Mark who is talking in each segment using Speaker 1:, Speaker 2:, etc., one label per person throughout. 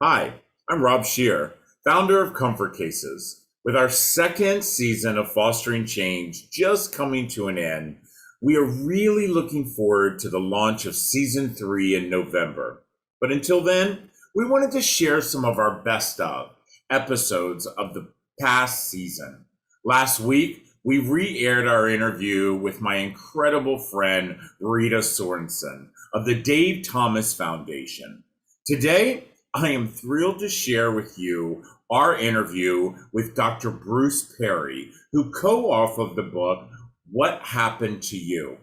Speaker 1: Hi, I'm Rob Shear, founder of Comfort Cases. With our second season of Fostering Change just coming to an end, we are really looking forward to the launch of season 3 in November. But until then, we wanted to share some of our best of episodes of the past season. Last week, we re-aired our interview with my incredible friend Rita Sorensen of the Dave Thomas Foundation. Today, I am thrilled to share with you our interview with Dr. Bruce Perry, who co-authored the book, What Happened to You?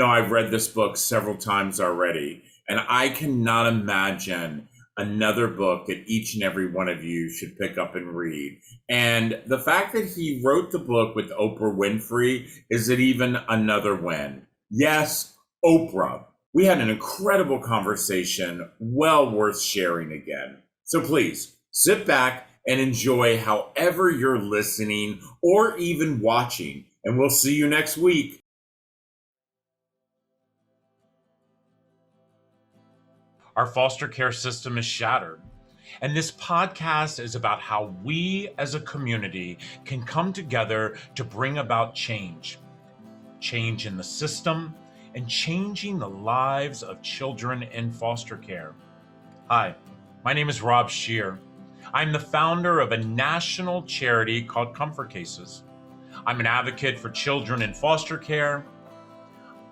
Speaker 1: I've read this book several times already, and I cannot imagine another book that each and every one of you should pick up and read. And the fact that he wrote the book with Oprah Winfrey is it even another win. Yes, Oprah. We had an incredible conversation, well worth sharing again. So please sit back and enjoy however you're listening or even watching, and we'll see you next week. Our foster care system is shattered. And this podcast is about how we as a community can come together to bring about change in the system, and changing the lives of children in foster care. Hi, my name is Rob Shear. I'm the founder of a national charity called Comfort Cases. I'm an advocate for children in foster care.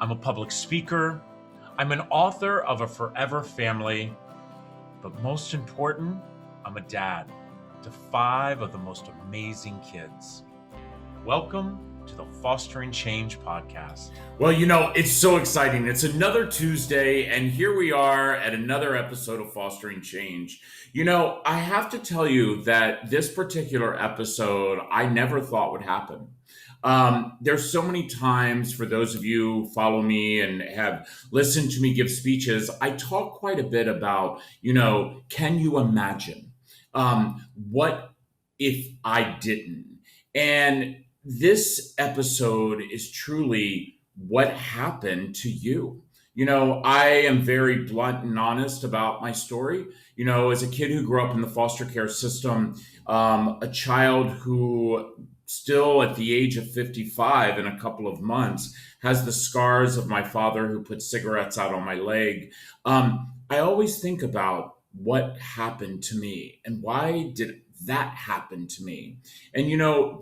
Speaker 1: I'm a public speaker. I'm an author of A Forever Family. But most important, I'm a dad to 5 of the most amazing kids. Welcome to the Fostering Change podcast. Well, it's so exciting. It's another Tuesday, and here we are at another episode of Fostering Change. I have to tell you that this particular episode, I never thought would happen. There's so many times, for those of you who follow me and have listened to me give speeches, I talk quite a bit about, can you imagine? What if I didn't? And this episode is truly what happened to you. I am very blunt and honest about my story. As a kid who grew up in the foster care system, a child who still at the age of 55 in a couple of months has the scars of my father who put cigarettes out on my leg. I always think about what happened to me and why did that happen to me. And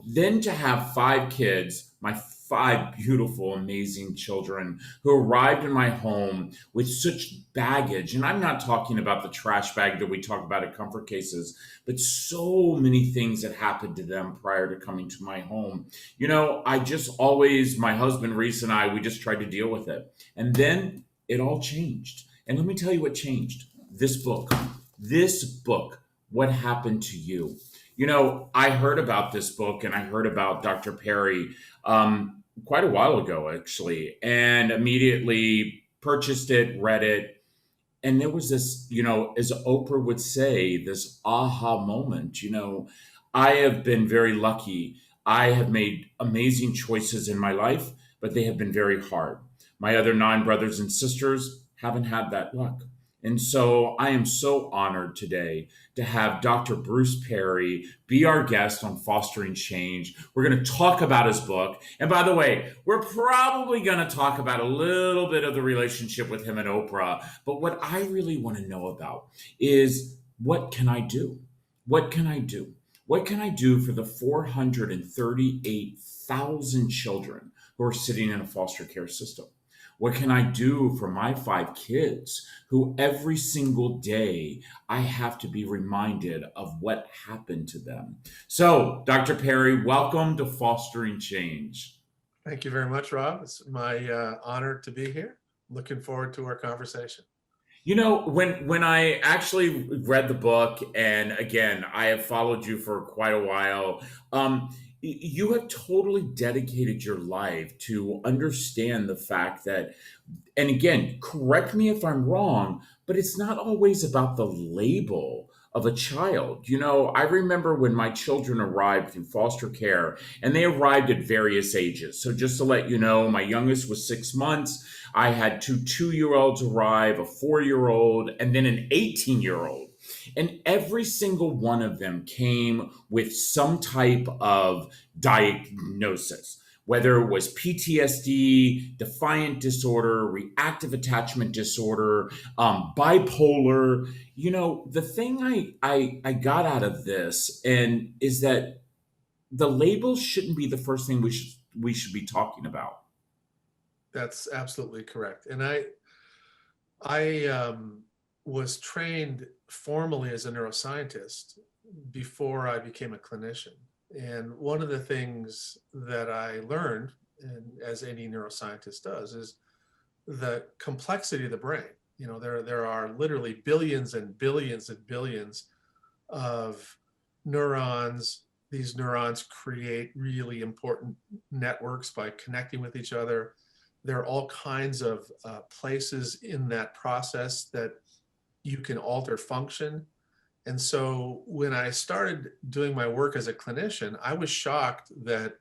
Speaker 1: then to have 5 kids, my 5 beautiful, amazing children who arrived in my home with such baggage. And I'm not talking about the trash bag that we talk about at Comfort Cases, but so many things that happened to them prior to coming to my home. I just always, my husband Reese and I, we just tried to deal with it. And then it all changed. And let me tell you what changed. This book, What Happened to You? I heard about this book and I heard about Dr. Perry quite a while ago, actually, and immediately purchased it, read it. And there was this, as Oprah would say, this aha moment. I have been very lucky. I have made amazing choices in my life, but they have been very hard. My other 9 brothers and sisters haven't had that luck. And so I am so honored today to have Dr. Bruce Perry be our guest on Fostering Change. We're going to talk about his book. And by the way, we're probably going to talk about a little bit of the relationship with him and Oprah. But what I really want to know about is, what can I do? What can I do? What can I do for the 438,000 children who are sitting in a foster care system? What can I do for my 5 kids who every single day I have to be reminded of what happened to them? So, Dr. Perry, welcome to Fostering Change.
Speaker 2: Thank you very much, Rob. It's my honor to be here. Looking forward to our conversation.
Speaker 1: When I actually read the book, and again, I have followed you for quite a while, you have totally dedicated your life to understand the fact that, and again, correct me if I'm wrong, but it's not always about the label of a child. I remember when my children arrived in foster care, and they arrived at various ages. So just to let you know, my youngest was 6 months. I had 2 2-year-olds arrive, a 4-year-old, and then an 18-year-old. And every single one of them came with some type of diagnosis, whether it was PTSD, defiant disorder, reactive attachment disorder, bipolar. The thing I got out of this and is that the labels shouldn't be the first thing we should be talking about.
Speaker 2: That's absolutely correct. And I was trained formally as a neuroscientist before I became a clinician. And one of the things that I learned, and as any neuroscientist does, is the complexity of the brain. There are literally billions and billions and billions of neurons. These neurons create really important networks by connecting with each other. There are all kinds of places in that process that you can alter function. And so when I started doing my work as a clinician, I was shocked that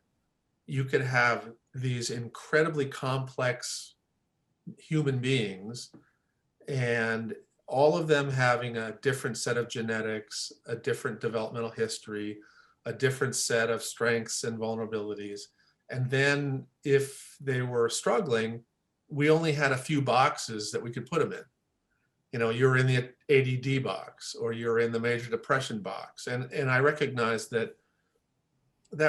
Speaker 2: you could have these incredibly complex human beings and all of them having a different set of genetics, a different developmental history, a different set of strengths and vulnerabilities. And then if they were struggling, we only had a few boxes that we could put them in. You're in the ADD box or you're in the major depression box. And I recognized that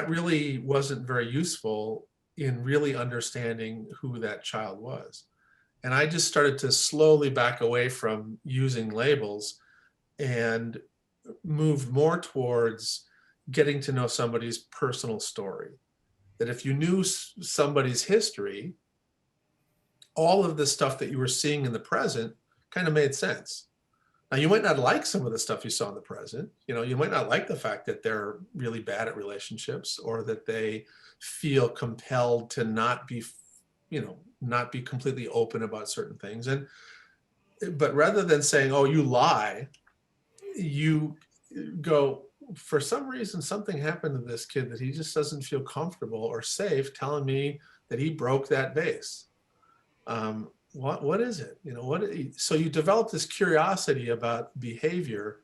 Speaker 2: really wasn't very useful in really understanding who that child was. And I just started to slowly back away from using labels and moved more towards getting to know somebody's personal story. That if you knew somebody's history, all of the stuff that you were seeing in the present kind of made sense. Now, you might not like some of the stuff you saw in the present. You might not like the fact that they're really bad at relationships or that they feel compelled to not be completely open about certain things. But rather than saying, oh, you lie, you go, for some reason, something happened to this kid that he just doesn't feel comfortable or safe telling me that he broke that vase. What is it? So you develop this curiosity about behavior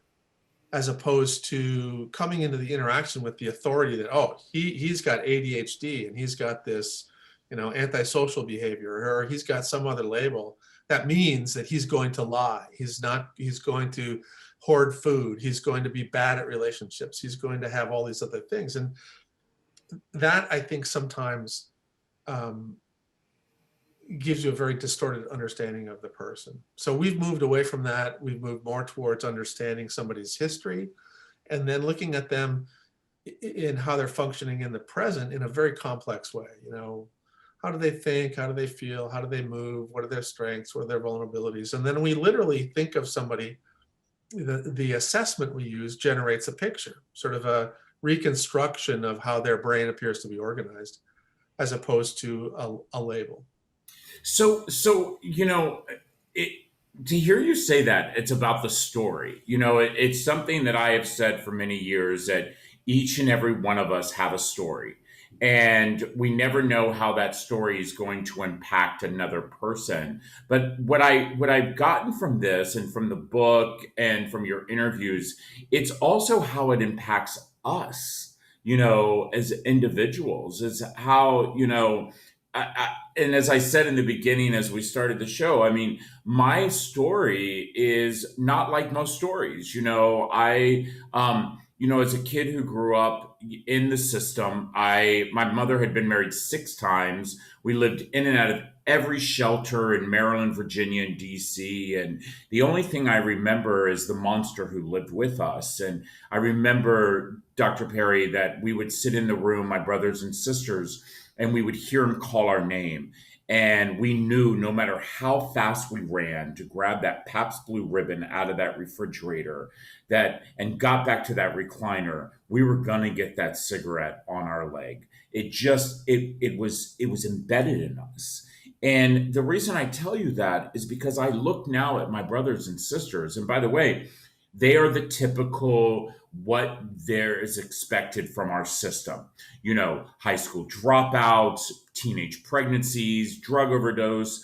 Speaker 2: as opposed to coming into the interaction with the authority that, oh, he's got ADHD and he's got this, antisocial behavior, or he's got some other label. That means that he's going to lie. He's going to hoard food. He's going to be bad at relationships. He's going to have all these other things. And that, I think, sometimes gives you a very distorted understanding of the person. So we've moved away from that. We've moved more towards understanding somebody's history and then looking at them in how they're functioning in the present in a very complex way. How do they think? How do they feel? How do they move? What are their strengths? What are their vulnerabilities? And then we literally think of somebody. The assessment we use generates a picture, sort of a reconstruction of how their brain appears to be organized, as opposed to a label.
Speaker 1: So to hear you say that, it's about the story. It's something that I have said for many years, that each and every one of us have a story. And we never know how that story is going to impact another person. But what I've gotten from this and from the book and from your interviews, it's also how it impacts us, as individuals, is how, and as I said in the beginning, as we started the show, I mean, my story is not like most stories. As a kid who grew up in the system, my mother had been married 6 times. We lived in and out of every shelter in Maryland, Virginia, and DC. And the only thing I remember is the monster who lived with us. And I remember, Dr. Perry, that we would sit in the room, my brothers and sisters, and we would hear him call our name. And we knew no matter how fast we ran to grab that Pabst Blue Ribbon out of that refrigerator and got back to that recliner, we were going to get that cigarette on our leg. It was embedded in us. And the reason I tell you that is because I look now at my brothers and sisters, and by the way, they are the typical what there is expected from our system. High school dropouts, teenage pregnancies, drug overdose,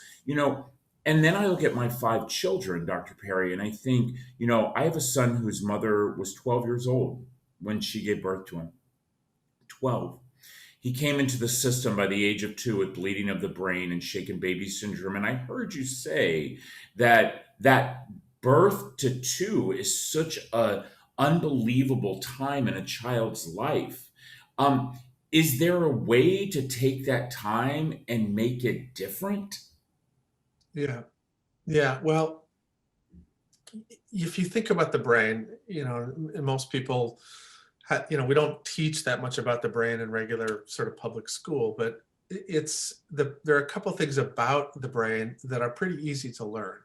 Speaker 1: And then I look at my 5 children, Dr. Perry, and I think, I have a son whose mother was 12 years old when she gave birth to him. 12. He came into the system by the age of 2 with bleeding of the brain and shaken baby syndrome. And I heard you say that birth to 2 is such a unbelievable time in a child's life. Is there a way to take that time and make it different?
Speaker 2: Yeah. Yeah. Well, if you think about the brain, and most people, we don't teach that much about the brain in regular sort of public school, but there are a couple of things about the brain that are pretty easy to learn.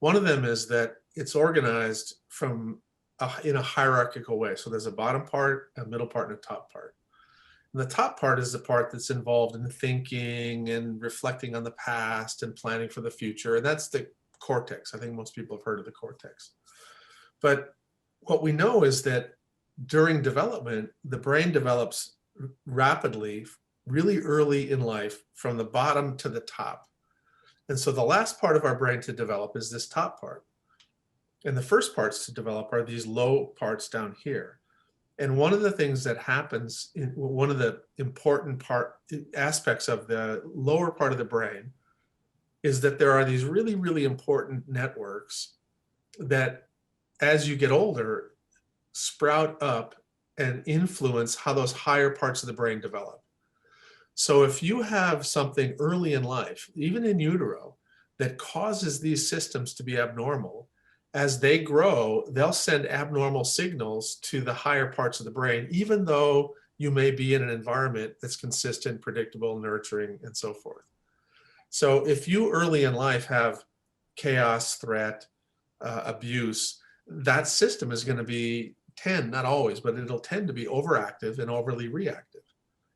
Speaker 2: One of them is that it's organized in a hierarchical way. So there's a bottom part, a middle part, and a top part. And the top part is the part that's involved in thinking and reflecting on the past and planning for the future. And that's the cortex. I think most people have heard of the cortex. But what we know is that during development, the brain develops rapidly, really early in life, from the bottom to the top. And so the last part of our brain to develop is this top part. And the first parts to develop are these low parts down here. And one of the things that happens, one of the important aspects of the lower part of the brain, is that there are these really, really important networks that, as you get older, sprout up and influence how those higher parts of the brain develop. So if you have something early in life, even in utero, that causes these systems to be abnormal, as they grow, they'll send abnormal signals to the higher parts of the brain, even though you may be in an environment that's consistent, predictable, nurturing, and so forth. So if you early in life have chaos, threat, abuse, that system is going to not always, but it'll tend to be overactive and overly reactive.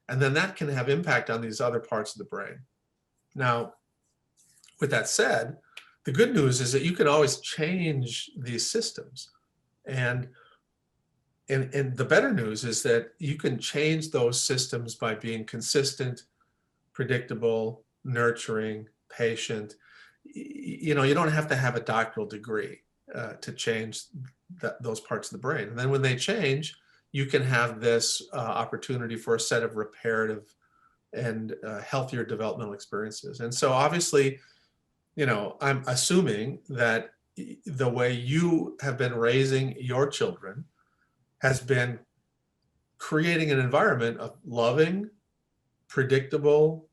Speaker 2: And then that can have impact on these other parts of the brain. Now, with that said, the good news is that you can always change these systems. And the better news is that you can change those systems by being consistent, predictable, nurturing, patient. You don't have to have a doctoral degree to change those parts of the brain. And then when they change, you can have this opportunity for a set of reparative and healthier developmental experiences. And so obviously, I'm assuming that the way you have been raising your children has been creating an environment of loving, predictable,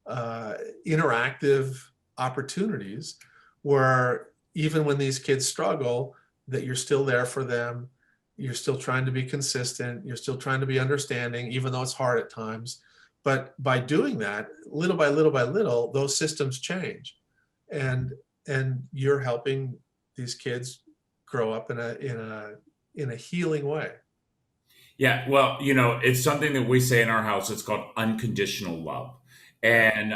Speaker 2: interactive opportunities where even when these kids struggle, that you're still there for them. You're still trying to be consistent. You're still trying to be understanding, even though it's hard at times. But by doing that, little by little by little, those systems change. And you're helping these kids grow up in a healing way.
Speaker 1: Yeah, well, it's something that we say in our house. It's called unconditional love. And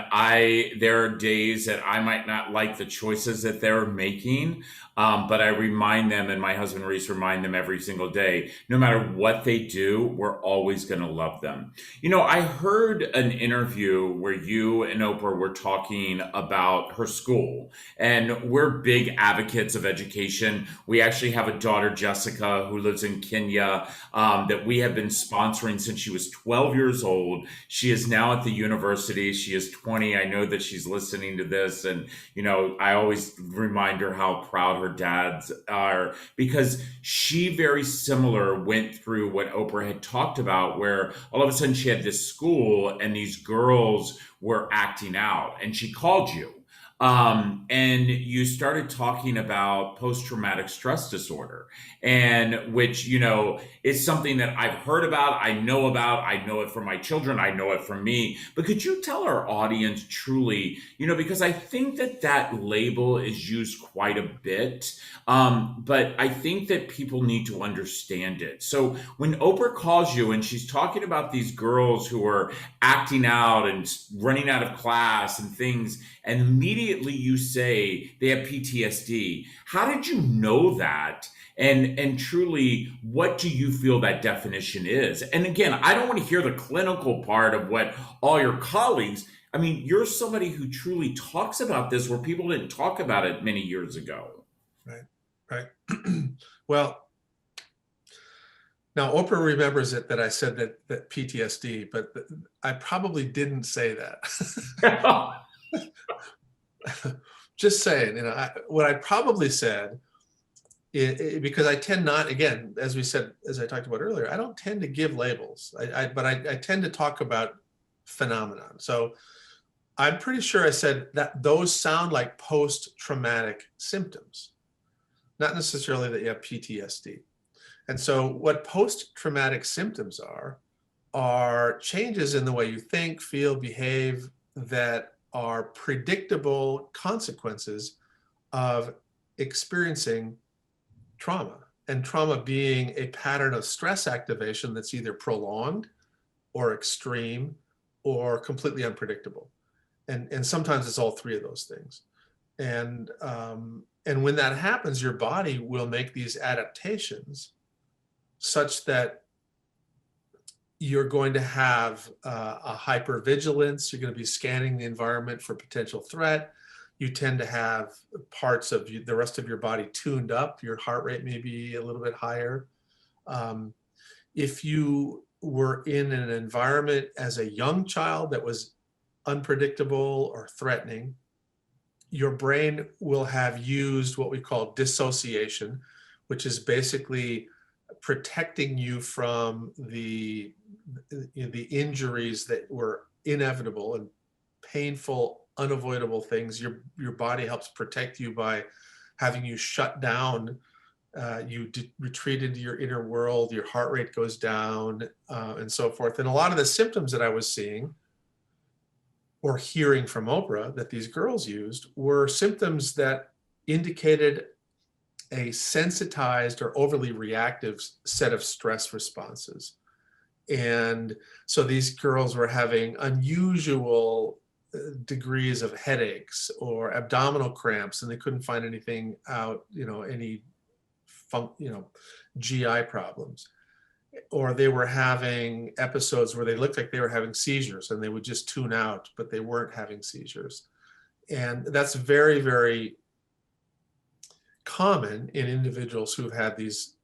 Speaker 1: there are days that I might not like the choices that they're making, but I remind them, and my husband Reese remind them every single day, no matter what they do, we're always going to love them. I heard an interview where you and Oprah were talking about her school, and we're big advocates of education. We actually have a daughter, Jessica, who lives in Kenya, that we have been sponsoring since she was 12 years old. She is now at the university. She is 20. I know that she's listening to this. And, I always remind her how proud her dads are, because she very similar went through what Oprah had talked about, where all of a sudden she had this school and these girls were acting out, and she called you. And you started talking about post-traumatic stress disorder, and which, is something that I've heard about, I know it from my children, I know it from me. But could you tell our audience truly, because I think that label is used quite a bit, but I think that people need to understand it. So when Oprah calls you and she's talking about these girls who are acting out and running out of class and things, and immediately you say they have PTSD. How did you know that? And truly, what do you feel that definition is? And again, I don't want to hear the clinical part of what all your colleagues. I mean, you're somebody who truly talks about this where people didn't talk about it many years ago.
Speaker 2: Right, right. Well, now Oprah remembers it that I said that PTSD, but I probably didn't say that. Just saying, what I probably said, because I tend not, again, as we said, as I talked about earlier, I don't tend to give labels, but I tend to talk about phenomenon. So I'm pretty sure I said that those sound like post-traumatic symptoms, not necessarily that you have PTSD. And so what post-traumatic symptoms are changes in the way you think, feel, behave that are predictable consequences of experiencing trauma, and trauma being a pattern of stress activation that's either prolonged or extreme or completely unpredictable. And sometimes it's all three of those things. And when that happens, your body will make these adaptations such that you're going to have a hypervigilance. You're going to be scanning the environment for potential threat. You tend to have parts of the rest of your body tuned up. Your heart rate may be a little bit higher. If you were in an environment as a young child that was unpredictable or threatening, your brain will have used what we call dissociation, which is basically protecting you from the injuries that were inevitable and painful, unavoidable things. Your body helps protect you by having you shut down. You retreat into your inner world, your heart rate goes down, and so forth. And a lot of the symptoms that I was seeing or hearing from Oprah that these girls used were symptoms that indicated a sensitized or overly reactive set of stress responses. And so these girls were having unusual degrees of headaches or abdominal cramps, and they couldn't find anything out, any GI problems. Or they were having episodes where they looked like they were having seizures, and they would just tune out, but they weren't having seizures. And that's very, very common in individuals who've had these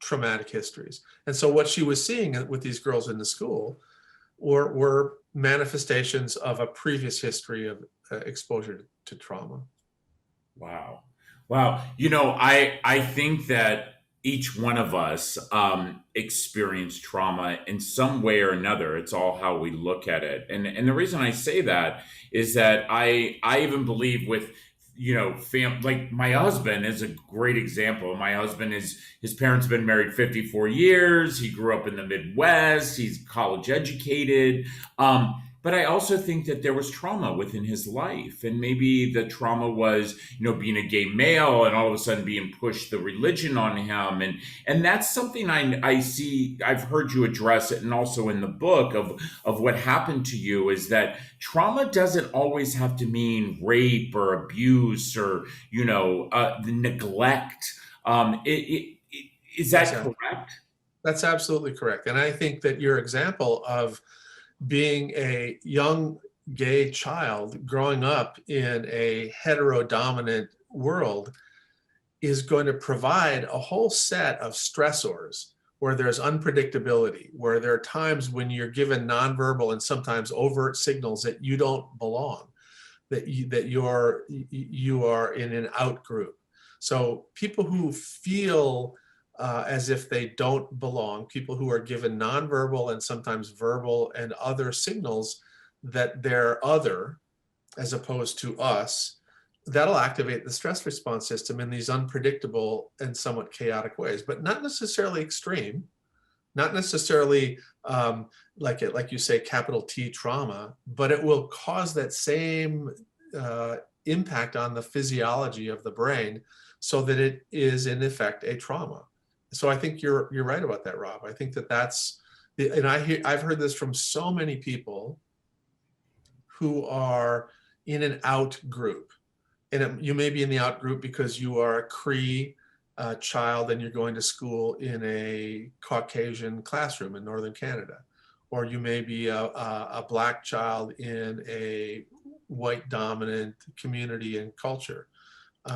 Speaker 2: traumatic histories. And so what she was seeing with these girls in the school were manifestations of a previous history of exposure to trauma.
Speaker 1: Wow. Wow. I think that each one of us experience trauma in some way or another. It's all how we look at it. And the reason I say that is that I even believe with like my husband is a great example. My husband his parents have been married 54 years. He grew up in the Midwest. He's college educated. But I also think that there was trauma within his life. And maybe the trauma was, being a gay male and all of a sudden being pushed the religion on him. And that's something I see, I've heard you address it, and also in the book of what happened to you, is that trauma doesn't always have to mean rape or abuse or, the neglect. Is that correct?
Speaker 2: That's absolutely correct. And I think that your example of being a young gay child growing up in a heterodominant world is going to provide a whole set of stressors where there's unpredictability, where there are times when you're given nonverbal and sometimes overt signals that you don't belong, that you are in an out group. So people who feel as if they don't belong, people who are given nonverbal and sometimes verbal and other signals that they're other as opposed to us, that'll activate the stress response system in these unpredictable and somewhat chaotic ways, but not necessarily extreme, not necessarily like you say, capital T trauma, but it will cause that same impact on the physiology of the brain so that it is in effect a trauma. So I think you're right about that, Rob. I think that's, and I've heard this from so many people who are in an out group. And you may be in the out group because you are a Cree child and you're going to school in a Caucasian classroom in Northern Canada. or you may be a Black child in a white dominant community and culture,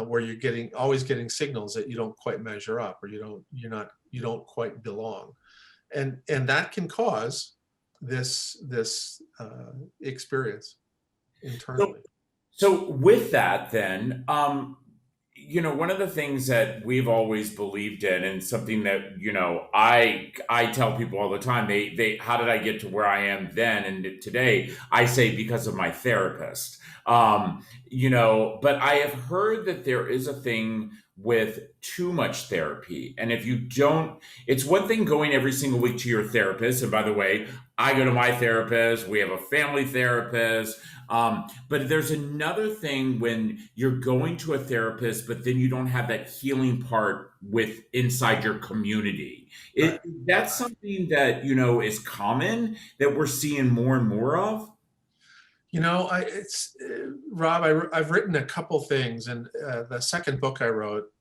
Speaker 2: where you're always getting signals that you don't quite measure up, or you don't quite belong, and that can cause this experience
Speaker 1: So,
Speaker 2: internally.
Speaker 1: so with that, then, one of the things that we've always believed in, and something that I tell people all the time, they how did I get to where I am then and today? I say because of my therapist. But I have heard that there is a thing with too much therapy, and if you don't, it's one thing going every single week to your therapist. And by the way, I go to my therapist. We have a family therapist. But there's another thing when you're going to a therapist, but then you don't have that healing part with inside your community.
Speaker 2: Right.
Speaker 1: That's something that is common that we're seeing more and more of.
Speaker 2: Rob. I've written a couple things, and the second book I wrote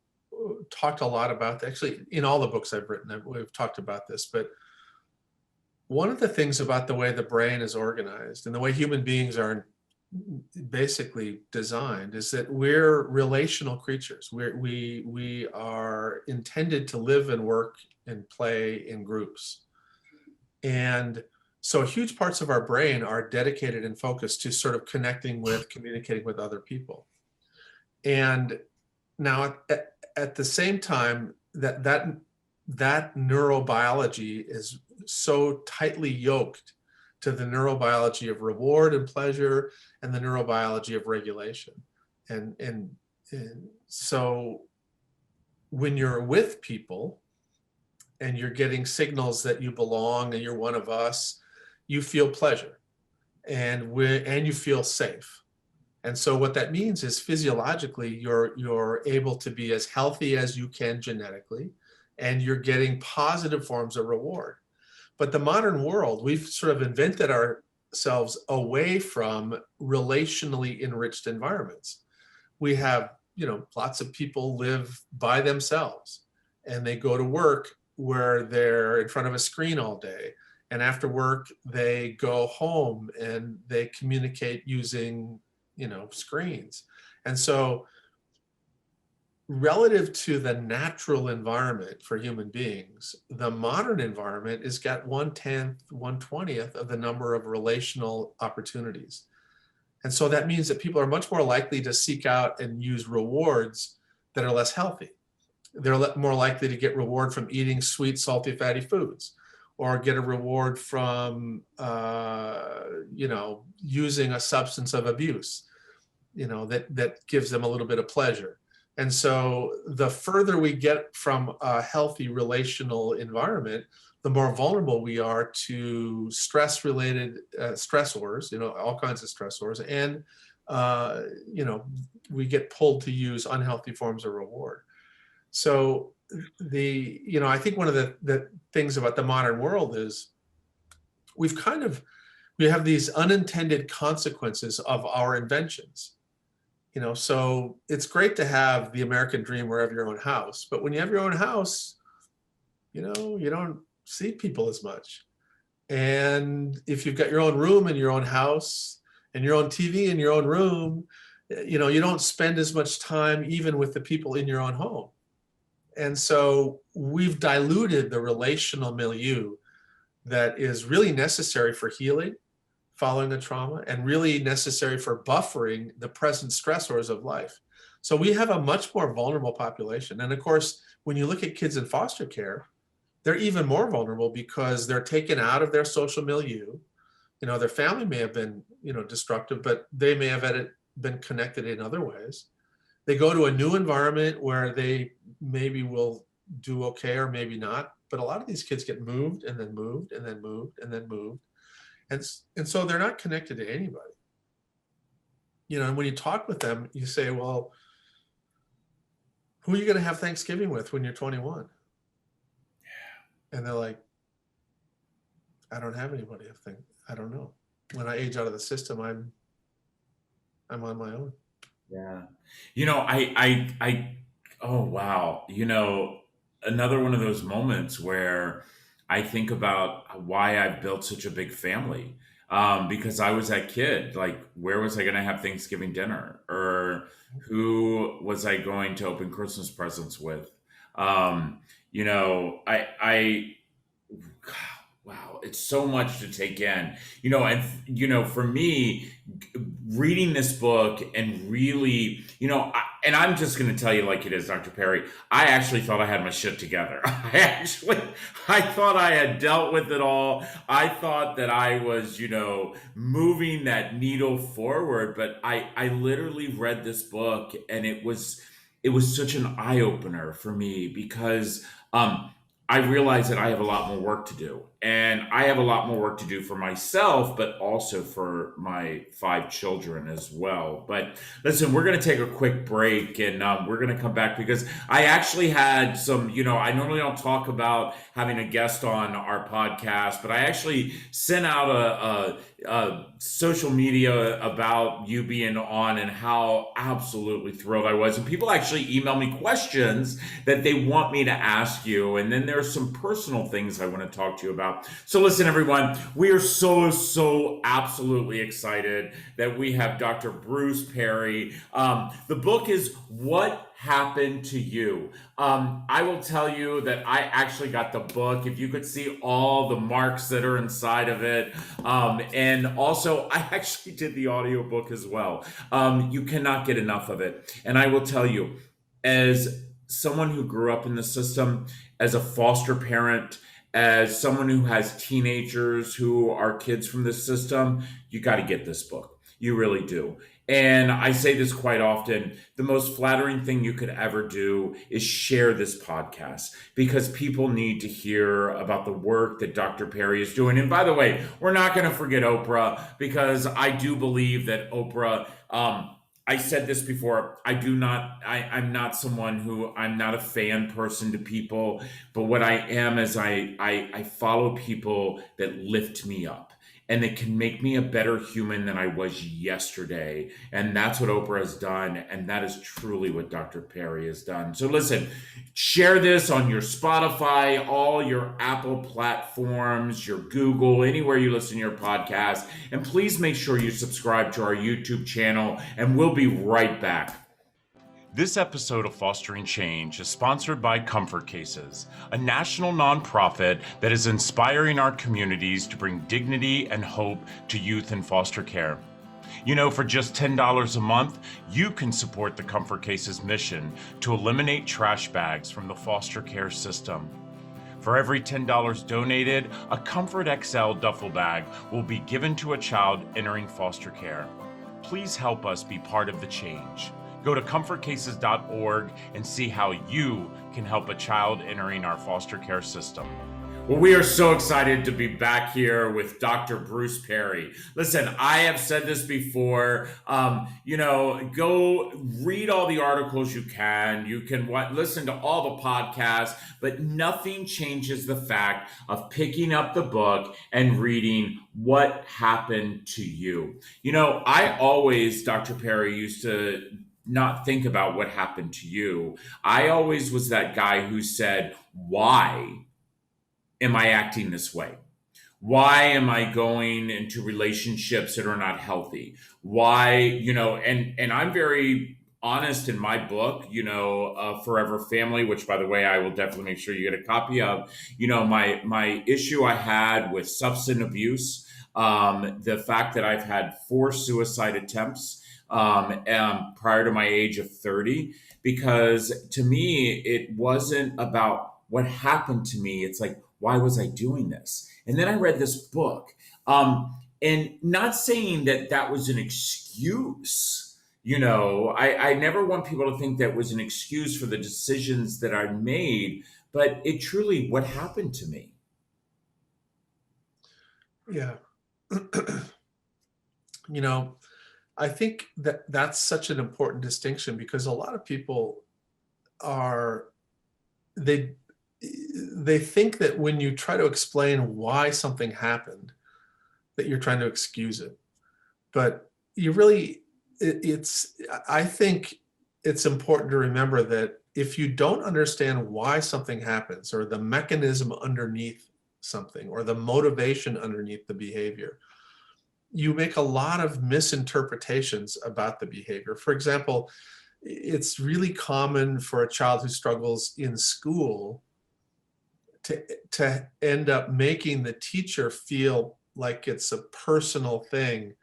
Speaker 2: talked a lot about that. Actually, in all the books I've written, we've talked about this. But one of the things about the way the brain is organized and the way human beings are basically designed is that we're relational creatures. We are intended to live and work and play in groups. And so huge parts of our brain are dedicated and focused to sort of communicating with other people. And now at the same time, that neurobiology is so tightly yoked to the neurobiology of reward and pleasure and the neurobiology of regulation. And so when you're with people and you're getting signals that you belong and you're one of us, you feel pleasure and you feel safe. And so what that means is physiologically, you're able to be as healthy as you can genetically, and you're getting positive forms of reward. But the modern world, we've sort of invented ourselves away from relationally enriched environments. We have, lots of people live by themselves, and they go to work where they're in front of a screen all day. And after work, they go home and they communicate using, screens. And so relative to the natural environment for human beings, the modern environment has got 1/10, 1/20th of the number of relational opportunities. And so that means that people are much more likely to seek out and use rewards that are less healthy. They're more likely to get reward from eating sweet, salty, fatty foods, or get a reward from, using a substance of abuse, that gives them a little bit of pleasure. And so the further we get from a healthy relational environment, the more vulnerable we are to stress-related stressors, all kinds of stressors. And, we get pulled to use unhealthy forms of reward. So I think one of the things about the modern world is we have these unintended consequences of our inventions. So it's great to have the American dream where you have your own house, but when you have your own house, you don't see people as much. And if you've got your own room in your own house and your own TV in your own room, you don't spend as much time even with the people in your own home. And so we've diluted the relational milieu that is really necessary for healing following a trauma and really necessary for buffering the present stressors of life. So we have a much more vulnerable population. And of course, when you look at kids in foster care, they're even more vulnerable because they're taken out of their social milieu. Their family may have been, destructive, but they may have been connected in other ways. They go to a new environment where they maybe will do okay or maybe not. But a lot of these kids get moved and then moved and then moved and then moved. And so they're not connected to anybody. And when you talk with them, you say, well, who are you going to have Thanksgiving with when you're 21? And they're like, I don't have anybody. I don't know. When I age out of the system, I'm on my own.
Speaker 1: Yeah. Oh wow. Another one of those moments where I think about why I've built such a big family. Because I was that kid, like, where was I going to have Thanksgiving dinner? Or who was I going to open Christmas presents with? Um, you know, wow, it's so much to take in. For me, reading this book and really, and I'm just going to tell you like it is, Dr. Perry. I actually thought I had my shit together. I thought I had dealt with it all. I thought that I was, moving that needle forward. But I literally read this book, and it was such an eye opener for me because, I realize that I have a lot more work to do. And I have a lot more work to do for myself, but also for my 5 children as well. But listen, we're going to take a quick break, and we're going to come back because I actually had some, I normally don't talk about having a guest on our podcast, but I actually sent out a social media about you being on and how absolutely thrilled I was. And people actually email me questions that they want me to ask you. And then there's some personal things I want to talk to you about. So listen, everyone, we are so absolutely excited that we have Dr. Bruce Perry. The book is What Happened to You. I will tell you that I actually got the book. If you could see all the marks that are inside of it. And also, I actually did the audiobook as well. You cannot get enough of it. And I will tell you, as someone who grew up in the system, as a foster parent, as someone who has teenagers who are kids from the system, you got to get this book. You really do. And I say this quite often, the most flattering thing you could ever do is share this podcast because people need to hear about the work that Dr. Perry is doing. And by the way, we're not going to forget Oprah because I do believe that Oprah, I said this before, I'm not someone I'm not a fan person to people, but what I am is I follow people that lift me up and that can make me a better human than I was yesterday. And that's what Oprah has done. And that is truly what Dr. Perry has done. So listen, share this on your Spotify, all your Apple platforms, your Google, anywhere you listen to your podcast. And please make sure you subscribe to our YouTube channel, and we'll be right back. This episode of Fostering Change is sponsored by Comfort Cases, a national nonprofit that is inspiring our communities to bring dignity and hope to youth in foster care. For just $10 a month, you can support the Comfort Cases mission to eliminate trash bags from the foster care system. For every $10 donated, a Comfort XL duffel bag will be given to a child entering foster care. Please help us be part of the change. Go to comfortcases.org and see how you can help a child entering our foster care system. Well, we are so excited to be back here with Dr. Bruce Perry. Listen, I have said this before. Go read all the articles you can. You can listen to all the podcasts, but nothing changes the fact of picking up the book and reading What Happened to You. I always, Dr. Perry, used to not think about what happened to you. I always was that guy who said, why am I acting this way? Why am I going into relationships that are not healthy? Why, and I'm very honest in my book, Forever Family, which by the way, I will definitely make sure you get a copy of, my issue I had with substance abuse, the fact that I've had 4 suicide attempts, prior to my age of 30, because to me, it wasn't about what happened to me. It's like, why was I doing this? And then I read this book, and not saying that was an excuse. I never want people to think that was an excuse for the decisions that I made, but it truly, what happened to me.
Speaker 2: Yeah. I think that's such an important distinction because a lot of people they think that when you try to explain why something happened, that you're trying to excuse it. But you really, I think it's important to remember that if you don't understand why something happens or the mechanism underneath something or the motivation underneath the behavior, you make a lot of misinterpretations about the behavior. For example, it's really common for a child who struggles in school to end up making the teacher feel like it's a personal thing,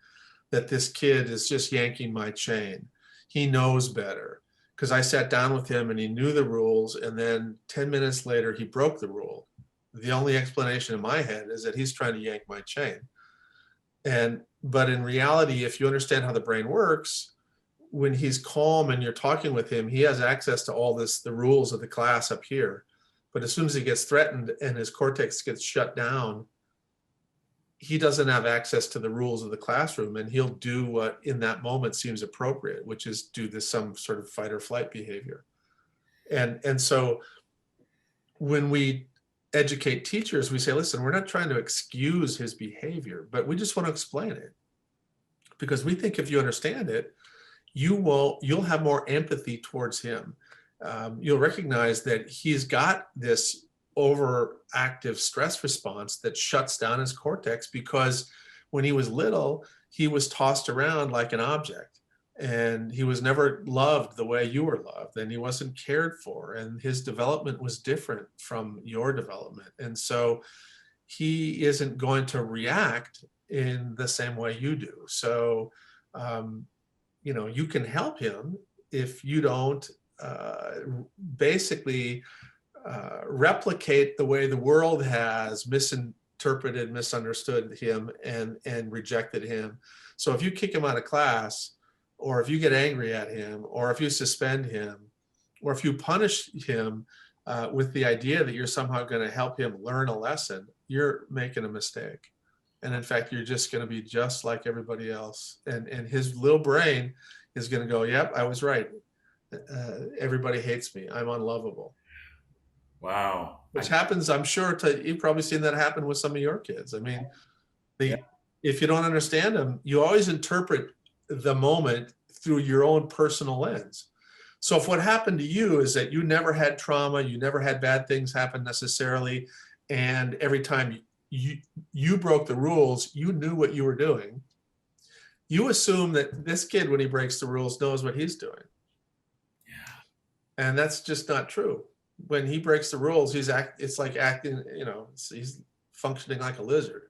Speaker 2: that this kid is just yanking my chain. He knows better because I sat down with him and he knew the rules, and then 10 minutes later he broke the rule. The only explanation in my head is that he's trying to yank my chain. But in reality, if you understand how the brain works, when he's calm and you're talking with him, he has access to all the rules of the class up here. But as soon as he gets threatened and his cortex gets shut down, he doesn't have access to the rules of the classroom, and he'll do what in that moment seems appropriate, which is do some sort of fight or flight behavior. And so when we educate teachers, we say, listen, we're not trying to excuse his behavior, but we just want to explain it. Because we think if you understand it, you'll have more empathy towards him. You'll recognize that he's got this overactive stress response that shuts down his cortex because when he was little, he was tossed around like an object, and he was never loved the way you were loved, and he wasn't cared for, and his development was different from your development. And so he isn't going to react in the same way you do. So, you can help him if you don't basically replicate the way the world has misinterpreted, misunderstood him, and rejected him. So if you kick him out of class, or if you get angry at him, or if you suspend him, or if you punish him with the idea that you're somehow going to help him learn a lesson, you're making a mistake. And in fact, you're just going to be just like everybody else. And his little brain is going to go, yep, I was right. Everybody hates me. I'm unlovable.
Speaker 1: Wow.
Speaker 2: Which happens, I'm sure, you've probably seen that happen with some of your kids. I mean, if you don't understand them, you always interpret the moment through your own personal lens. So if what happened to you is that you never had trauma, you never had bad things happen necessarily, and every time you broke the rules, you knew what you were doing, you assume that this kid, when he breaks the rules, knows what he's doing. Yeah. And that's just not true. When he breaks the rules, it's like acting, he's functioning like a lizard,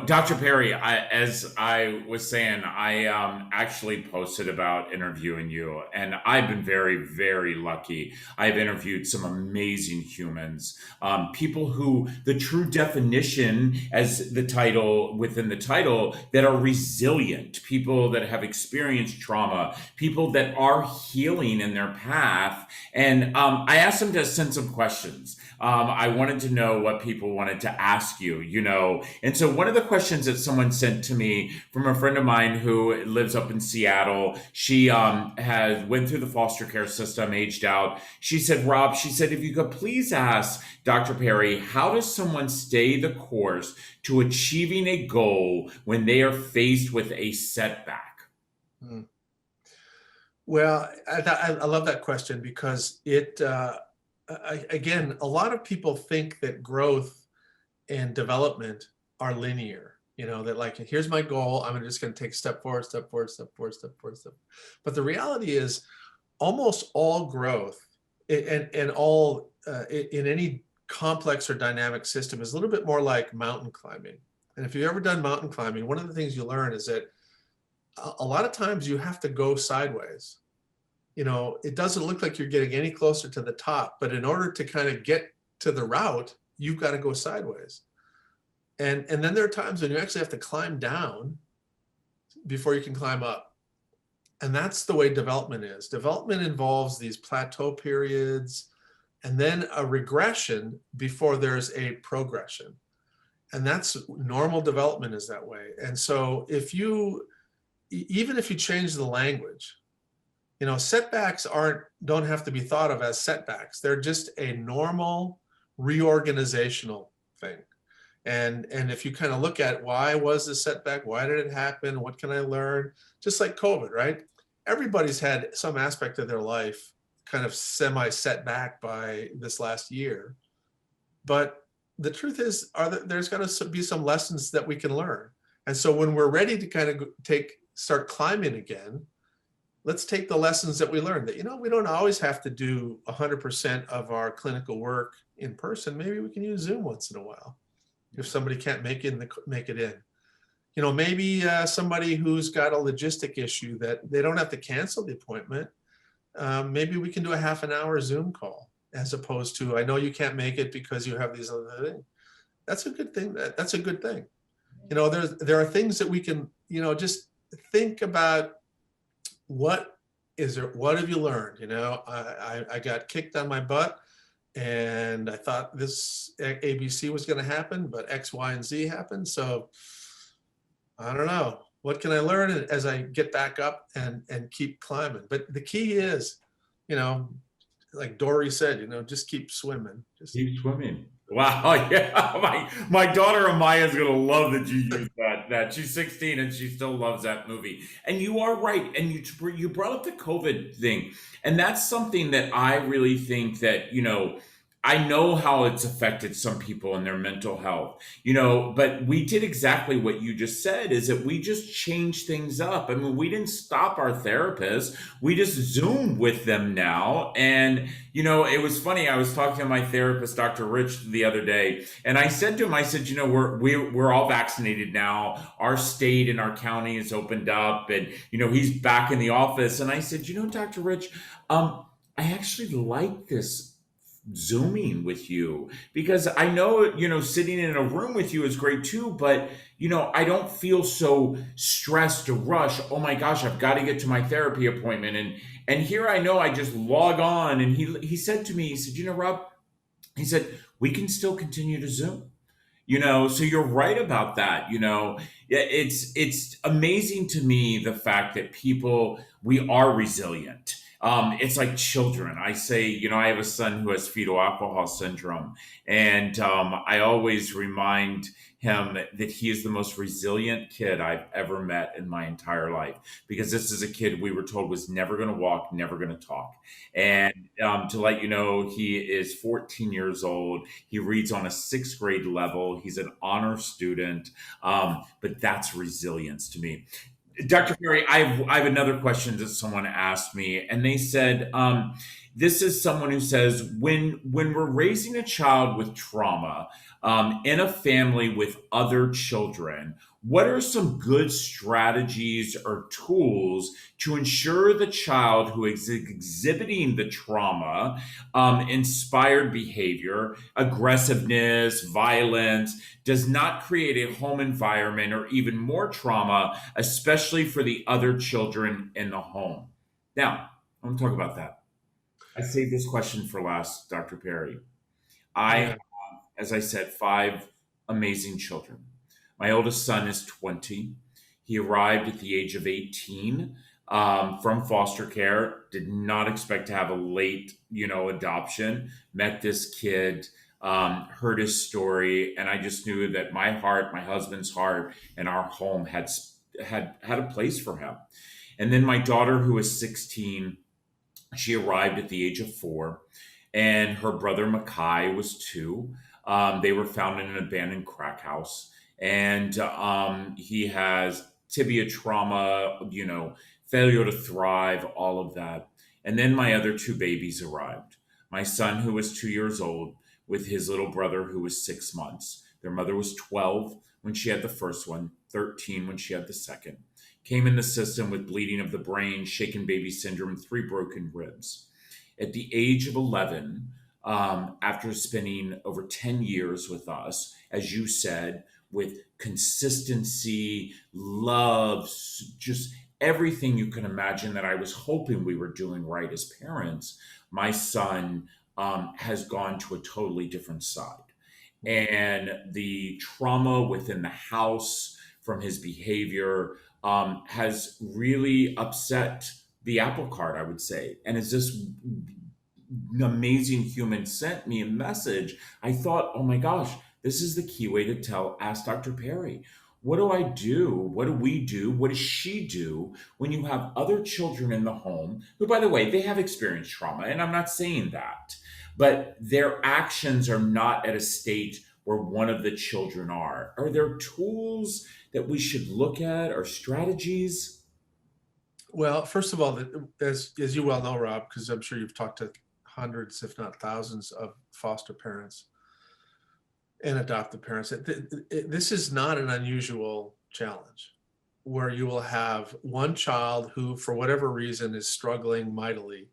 Speaker 1: Dr. Perry, as I was saying, I actually posted about interviewing you, and I've been very, very lucky. I've interviewed some amazing humans, people who the true definition, as the title within the title, that are resilient, people that have experienced trauma, people that are healing in their path. And I asked them to send some questions. I wanted to know what people wanted to ask you, and so one of the questions that someone sent to me from a friend of mine who lives up in Seattle, she went through the foster care system, aged out. She said, Rob, if you could please ask Dr. Perry, how does someone stay the course to achieving a goal when they are faced with a setback?
Speaker 2: Well, I love that question because again, a lot of people think that growth and development are linear, that like, here's my goal, I'm just going to take step forward, step forward, step forward, step forward, step. But the reality is almost all growth and all in any complex or dynamic system is a little bit more like mountain climbing. And if you've ever done mountain climbing, one of the things you learn is that a lot of times you have to go sideways. It doesn't look like you're getting any closer to the top, but in order to kind of get to the route, you've got to go sideways. And then there are times when you actually have to climb down before you can climb up. And that's the way development is. Development involves these plateau periods and then a regression before there's a progression. And that's normal development is that way. And so even if you change the language, setbacks don't have to be thought of as setbacks. They're just a normal reorganizational thing. And if you kind of look at why was the setback, why did it happen, what can I learn? Just like COVID, right? Everybody's had some aspect of their life kind of semi-set back by this last year. But the truth is, there's got to be some lessons that we can learn. And so when we're ready to kind of start climbing again, let's take the lessons that we learned, that, we don't always have to do 100% of our clinical work in person. Maybe we can use Zoom once in a while if somebody can't make it in. Maybe somebody who's got a logistic issue that they don't have to cancel the appointment. Maybe we can do a half an hour Zoom call, as opposed to, I know you can't make it because you have these other things. That's a good thing. That's a good thing. There are things that we can, just think about. What have you learned? I got kicked on my butt and I thought this ABC was going to happen, but X, Y, and Z happened. So I don't know. What can I learn as I get back up and keep climbing? But the key is, like Dory said, just keep swimming. Just
Speaker 1: keep swimming. Wow. Yeah. My daughter Maya is going to love that you used that. She's 16 and she still loves that movie. And you are right. And you brought up the COVID thing. And that's something that I really think that, I know how it's affected some people in their mental health, but we did exactly what you just said, is that we just changed things up. I mean, we didn't stop our therapists. We just Zoomed with them now. And, it was funny. I was talking to my therapist, Dr. Rich, the other day, and I said to him, we're all vaccinated now. Our state and our county is opened up, and, he's back in the office. And I said, Dr. Rich, I actually like this Zooming with you, because I know, sitting in a room with you is great too, but, I don't feel so stressed or rushed. Oh my gosh, I've got to get to my therapy appointment. And here I know I just log on. And he said to me, he said, Rob, he said, we can still continue to Zoom. So you're right about that. It's amazing to me, the fact that we are resilient. It's like children. I say, I have a son who has fetal alcohol syndrome, and I always remind him that he is the most resilient kid I've ever met in my entire life, because this is a kid we were told was never going to walk, never going to talk. And to let you know, he is 14 years old. He reads on a 6th grade level. He's an honor student, but that's resilience to me. Dr. Perry, I have another question that someone asked me, and they said, this is someone who says, when we're raising a child with trauma in a family with other children, what are some good strategies or tools to ensure the child who is exhibiting the trauma, inspired behavior, aggressiveness, violence, does not create a home environment or even more trauma, especially for the other children in the home? Now, I want to talk about that. I saved this question for last, Dr. Perry. I have, as I said, 5 amazing children. My oldest son is 20. He arrived at the age of 18 from foster care. Did not expect to have a late, adoption. Met this kid, heard his story, and I just knew that my heart, my husband's heart, and our home had a place for him. And then my daughter, who was 16, she arrived at the age of 4, and her brother Makai was 2. They were found in an abandoned crack house, and he has tibia trauma, failure to thrive, all of that. And then my other 2 babies arrived. My son, who was 2 years old, with his little brother, who was 6 months. Their mother was 12 when she had the first one, 13 when she had the second. Came in the system with bleeding of the brain, shaken baby syndrome, 3 broken ribs. At the age of 11, after spending over 10 years with us, as you said, with consistency, love, just everything you can imagine that I was hoping we were doing right as parents, my son has gone to a totally different side. And the trauma within the house from his behavior has really upset the apple cart, I would say. And as this amazing human sent me a message, I thought, oh my gosh, this is the key way to ask Dr. Perry. What do I do? What do we do? What does she do when you have other children in the home who, by the way, they have experienced trauma, and I'm not saying that. but their actions are not at a state where one of the children are. Are there tools that we should look at or strategies?
Speaker 2: Well, first of all, as you well know, Rob, because I'm sure you've talked to hundreds, if not thousands, of foster parents and adoptive parents, this is not an unusual challenge where you will have one child who, for whatever reason, is struggling mightily.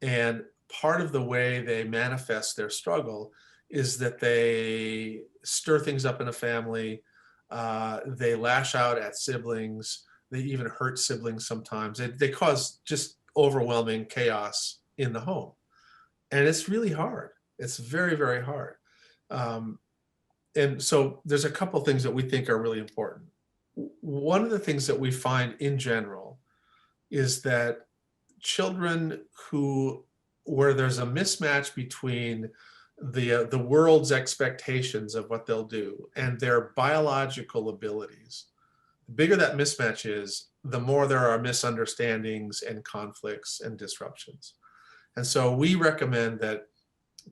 Speaker 2: And part of the way they manifest their struggle is that they stir things up in a family. They lash out at siblings. They even hurt siblings sometimes. They cause just overwhelming chaos in the home. And it's really hard. It's very, very hard. And so there's a couple things that we think are really important. One of the things that we find in general is that children where there's a mismatch between the world's expectations of what they'll do and their biological abilities, the bigger that mismatch is, the more there are misunderstandings and conflicts and disruptions. And so we recommend that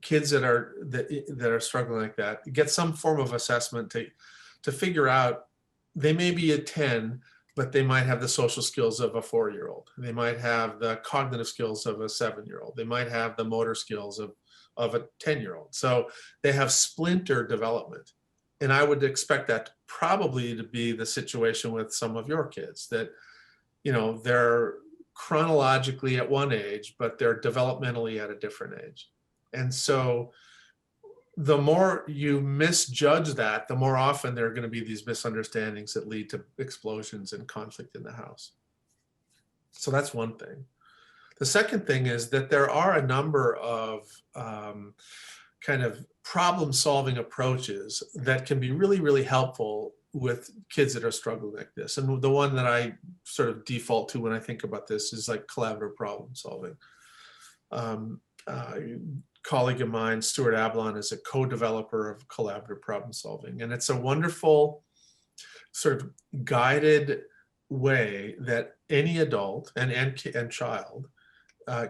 Speaker 2: kids that are struggling like that get some form of assessment to figure out, they may be a 10, but they might have the social skills of a 4-year-old. They might have the cognitive skills of a 7-year-old. They might have the motor skills of a 10-year-old. So they have splinter development. And I would expect that probably to be the situation with some of your kids, that, they're chronologically at one age, but they're developmentally at a different age. And so the more you misjudge that, the more often there are going to be these misunderstandings that lead to explosions and conflict in the house. So that's one thing. The second thing is that there are a number of kind of problem-solving approaches that can be really, really helpful with kids that are struggling like this. And the one that I sort of default to when I think about this is like collaborative problem solving. Colleague of mine, Stuart Ablon, is a co-developer of collaborative problem solving. And it's a wonderful sort of guided way that any adult and child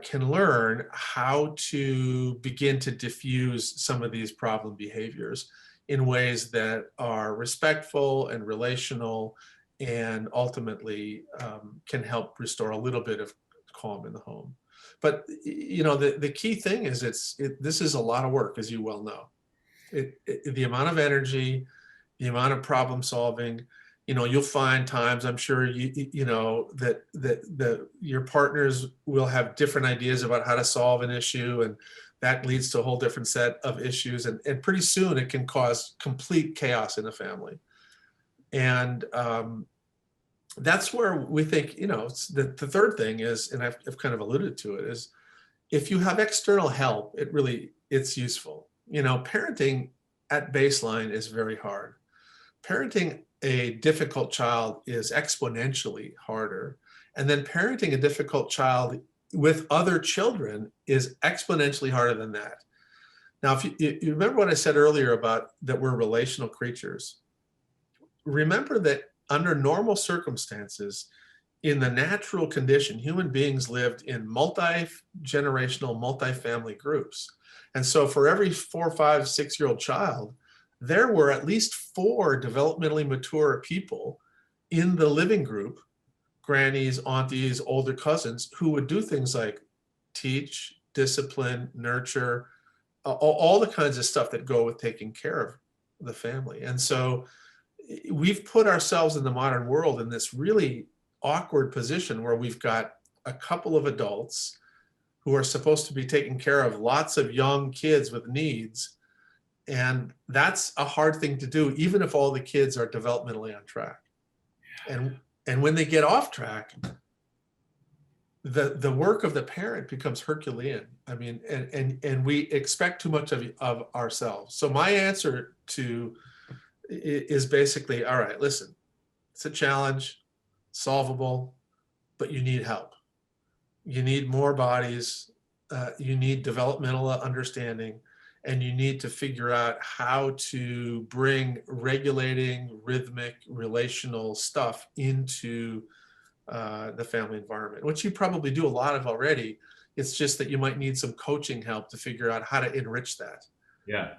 Speaker 2: can learn how to begin to diffuse some of these problem behaviors in ways that are respectful and relational, and ultimately can help restore a little bit of calm in the home. But the key thing is this is a lot of work, as you well know. The amount of energy, the amount of problem solving. You'll find times, I'm sure that your partners will have different ideas about how to solve an issue, and that leads to a whole different set of issues, and pretty soon it can cause complete chaos in a family. And that's where we think, the third thing is, and I've kind of alluded to it, is if you have external help, it's useful. Parenting at baseline is very hard. Parenting a difficult child is exponentially harder. And then parenting a difficult child with other children is exponentially harder than that. Now, if you remember what I said earlier about that we're relational creatures, remember that under normal circumstances, in the natural condition, human beings lived in multi-generational, multi-family groups. And so for every 4, 5, 6-year-old child, there were at least 4 developmentally mature people in the living group, grannies, aunties, older cousins, who would do things like teach, discipline, nurture, all the kinds of stuff that go with taking care of the family. And so we've put ourselves in the modern world in this really awkward position where we've got a couple of adults who are supposed to be taking care of lots of young kids with needs. And that's a hard thing to do, even if all the kids are developmentally on track. And when they get off track, the work of the parent becomes Herculean. I mean, and we expect too much of ourselves. So my answer is basically, all right, listen, it's a challenge, solvable, but you need help. You need more bodies, you need developmental understanding, and you need to figure out how to bring regulating, rhythmic, relational stuff into the family environment, which you probably do a lot of already. It's just that you might need some coaching help to figure out how to enrich that.
Speaker 1: Yeah.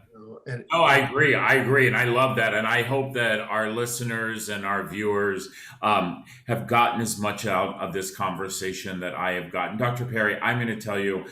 Speaker 2: And
Speaker 1: Oh, I agree. I agree. And I love that. And I hope that our listeners and our viewers have gotten as much out of this conversation that I have gotten. Dr. Perry, I'm going to tell you,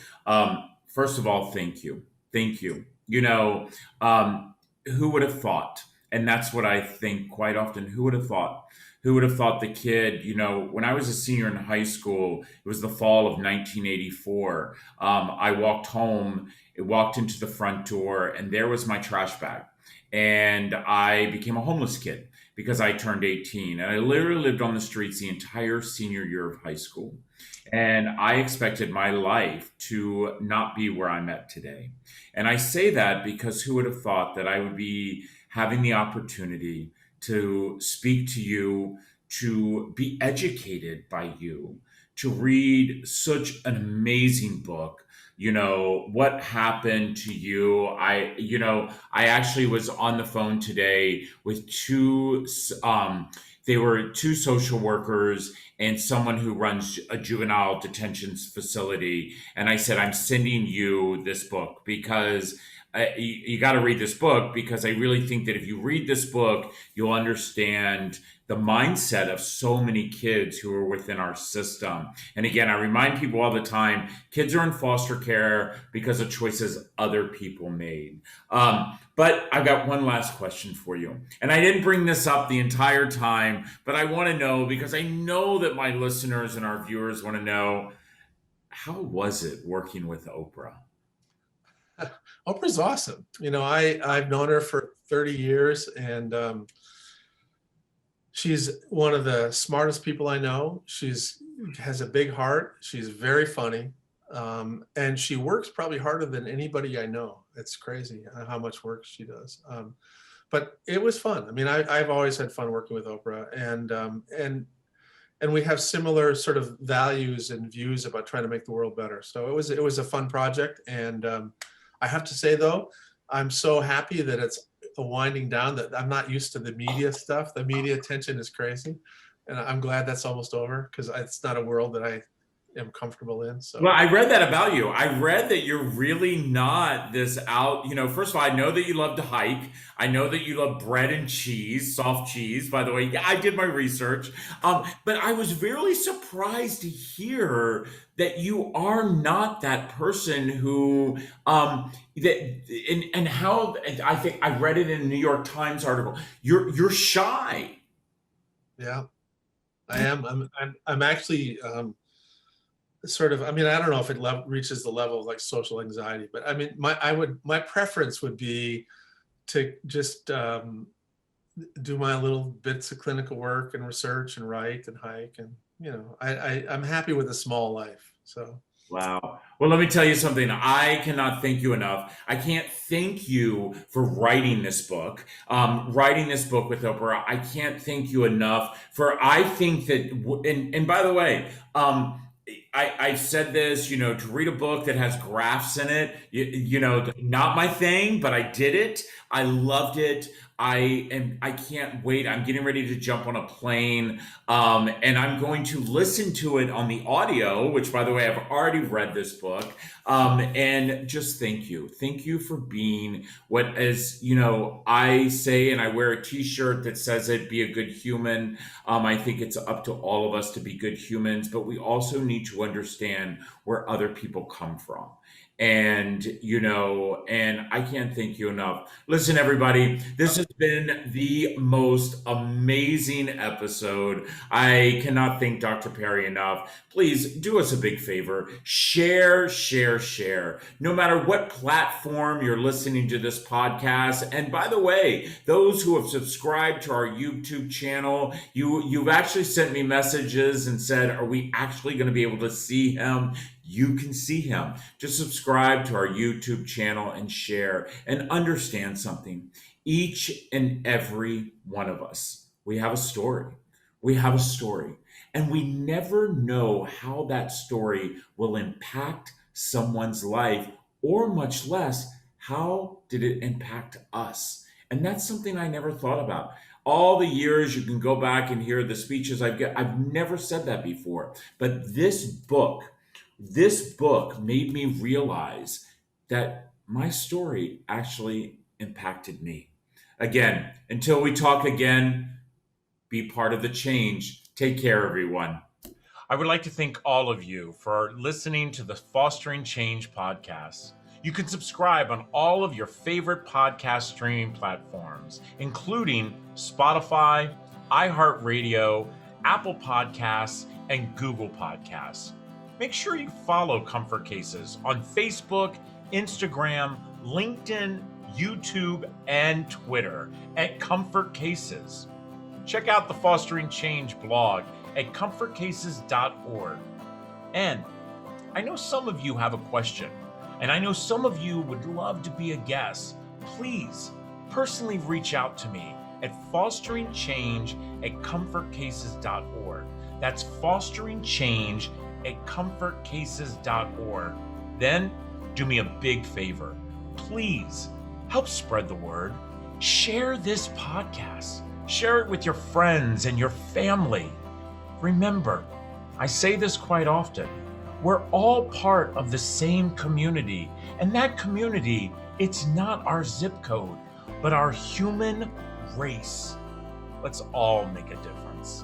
Speaker 1: first of all, thank you. Thank you. Who would have thought? And that's what I think quite often. Who would have thought? Who would have thought the kid, when I was a senior in high school, it was the fall of 1984. I walked into the front door, and there was my trash bag. And I became a homeless kid because I turned 18. And I literally lived on the streets the entire senior year of high school. And I expected my life to not be where I'm at today. And I say that because who would have thought that I would be having the opportunity to speak to you, to be educated by you, to read such an amazing book. What happened to you? I actually was on the phone today with they were two social workers and someone who runs a juvenile detention facility. And I said, I'm sending you this book because you got to read this book, because I really think that if you read this book, you'll understand the mindset of so many kids who are within our system. And again, I remind people all the time, kids are in foster care because of choices other people made. But I've got one last question for you. And I didn't bring this up the entire time, but I want to know, because I know that my listeners and our viewers want to know, how was it working with Oprah?
Speaker 2: Oprah's awesome. I've known her for 30 years, and she's one of the smartest people I know. She's has a big heart. She's very funny. And she works probably harder than anybody I know. It's crazy how much work she does. But it was fun. I mean, I've always had fun working with Oprah, and we have similar sort of values and views about trying to make the world better. So it was a fun project. And I have to say, though, I'm so happy that it's winding down, that I'm not used to the media stuff. The media attention is crazy. And I'm glad that's almost over, because it's not a world that I am comfortable in. So,
Speaker 1: well, I read that about you. I read that you're really not this out. First of all, I know that you love to hike. I know that you love bread and cheese, soft cheese. By the way, yeah, I did my research. But I was really surprised to hear that you are not that person who and how, I think I read it in a New York Times article. You're shy.
Speaker 2: Yeah, I am. I'm actually. Sort of, I mean, I don't know if it reaches the level of like social anxiety, but I mean, my preference would be to just do my little bits of clinical work and research and write and hike, and I'm happy with a small life. So.
Speaker 1: Wow. Well, let me tell you something. I cannot thank you enough. I can't thank you for writing this book, with Oprah. I can't thank you enough I think that, and by the way, I've said this, to read a book that has graphs in it, not my thing, but I did it. I loved it. I can't wait. I'm getting ready to jump on a plane, and I'm going to listen to it on the audio, which, by the way, I've already read this book. And just thank you. Thank you for being what, as I say, and I wear a t-shirt that says it, be a good human. I think it's up to all of us to be good humans, but we also need to understand where other people come from. And I can't thank you enough. Listen, everybody, this has been the most amazing episode. I cannot thank Dr. Perry enough. Please do us a big favor. Share. No matter what platform you're listening to this podcast. And by the way, those who have subscribed to our YouTube channel, you've actually sent me messages and said, are we actually going to be able to see him? You can see him. Just subscribe to our YouTube channel and share, and understand something. Each and every one of us, we have a story. We have a story, and we never know how that story will impact someone's life, or much less, how did it impact us? And that's something I never thought about. All the years you can go back and hear the speeches I've never said that before. But this book This book made me realize that my story actually impacted me. Again, until we talk again, be part of the change. Take care, everyone. I would like to thank all of you for listening to the Fostering Change podcast. You can subscribe on all of your favorite podcast streaming platforms, including Spotify, iHeartRadio, Apple Podcasts, and Google Podcasts. Make sure you follow Comfort Cases on Facebook, Instagram, LinkedIn, YouTube, and Twitter at Comfort Cases. Check out the Fostering Change blog at comfortcases.org. And I know some of you have a question, and I know some of you would love to be a guest. Please personally reach out to me at fosteringchange@comfortcases.org. That's fosteringchange@comfortcases.org. Then do me a big favor. Please help spread the word. Share this podcast. Share it with your friends and your family. Remember, I say this quite often, we're all part of the same community, and that community, it's not our zip code, but our human race. Let's all make a difference.